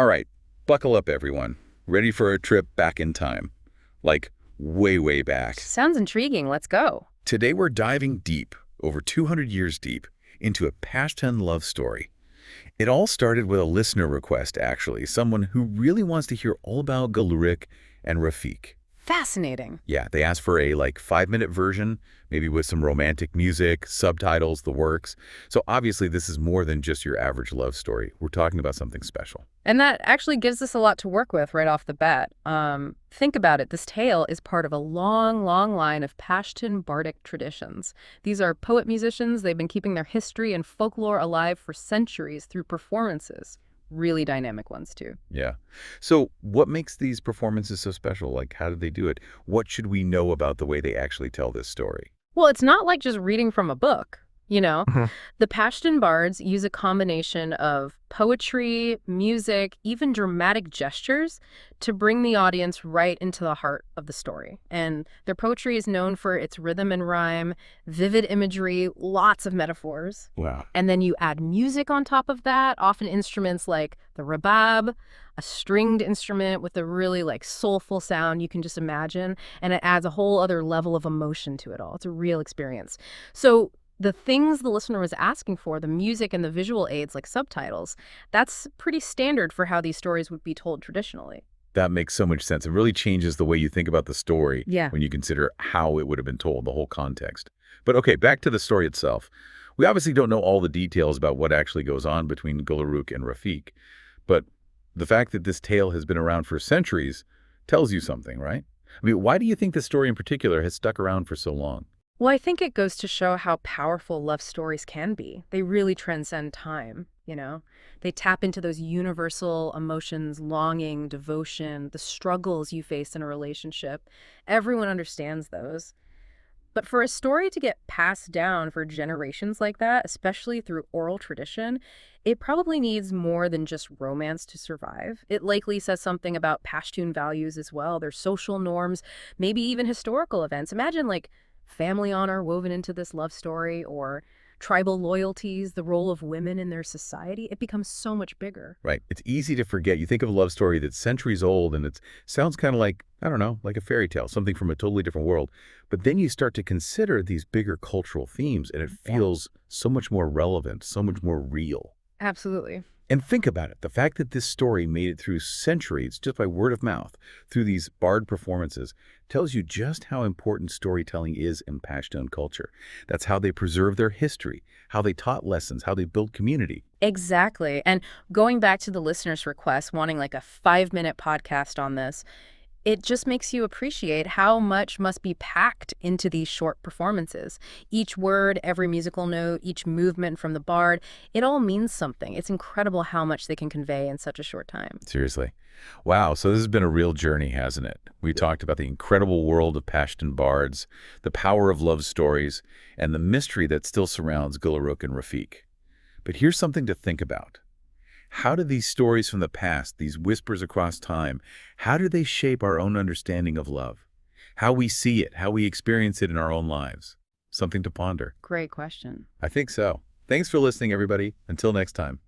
All right, buckle up, everyone. Ready for a trip back in time. Like, way, way back. Sounds intriguing. Let's go. Today we're diving deep, over 200 years deep, into a Pashtun love story. It all started with a listener request, actually, someone who really wants to hear all about Gul-e-Rukh and Rafiq. Fascinating. Yeah, they asked for a 5-minute version, maybe with some romantic music, subtitles, the works. So obviously this is more than just your average love story. We're talking about something special. And that actually gives us a lot to work with right off the bat. Think about it. This tale is part of a long, long line of Pashtun bardic traditions. These are poet-musicians. They've been keeping their history and folklore alive for centuries through performances. Really dynamic ones, too. Yeah. So what makes these performances so special? How did they do it? What should we know about the way they actually tell this story? Well, it's not like just reading from a book, you know? Mhm. The Pashtun bards use a combination of poetry, music, even dramatic gestures to bring the audience right into the heart of the story. And their poetry is known for its rhythm and rhyme, vivid imagery, lots of metaphors. Wow. And then you add music on top of that, often instruments like the rabab, a stringed instrument with a really soulful sound you can just imagine. And it adds a whole other level of emotion to it all. It's a real experience. So the things the listener was asking for, the music and the visual aids like subtitles, that's pretty standard for how these stories would be told traditionally. That makes so much sense. It really changes the way you think about the story Yeah. when you consider how it would have been told, the whole context. But okay, back to the story itself. We obviously don't know all the details about what actually goes on between Gul-e-Rukh and Rafiq, but the fact that this tale has been around for centuries tells you something, right? I mean, why do you think this story in particular has stuck around for so long? Well, I think it goes to show how powerful love stories can be. They really transcend time, you know? They tap into those universal emotions, longing, devotion, the struggles you face in a relationship. Everyone understands those. But for a story to get passed down for generations like that, especially through oral tradition, it probably needs more than just romance to survive. It likely says something about Pashtun values as well, their social norms, maybe even historical events. Imagine family honor woven into this love story, or tribal loyalties, the role of women in their society. It becomes so much bigger. Right. It's easy to forget. You think of a love story that's centuries old and it sounds kind of like, I don't know, like a fairy tale, something from a totally different world. But then you start to consider these bigger cultural themes and it Yeah. feels so much more relevant, so much more real. Absolutely. And think about it. The fact that this story made it through centuries just by word of mouth, through these bard performances, tells you just how important storytelling is in Pashtun culture. That's how they preserve their history, how they taught lessons, how they built community. Exactly. And going back to the listener's request, wanting a 5-minute podcast on this, it just makes you appreciate how much must be packed into these short performances. Each word, every musical note, each movement from the bard, it all means something. It's incredible how much they can convey in such a short time. Seriously. Wow, so this has been a real journey, hasn't it? We talked about the incredible world of Pashtun bards, the power of love stories, and the mystery that still surrounds Gul-e-Rukh and Rafiq. But here's something to think about. How do these stories from the past, these whispers across time, how do they shape our own understanding of love? How we see it, how we experience it in our own lives? Something to ponder. Great question. I think so. Thanks for listening, everybody. Until next time.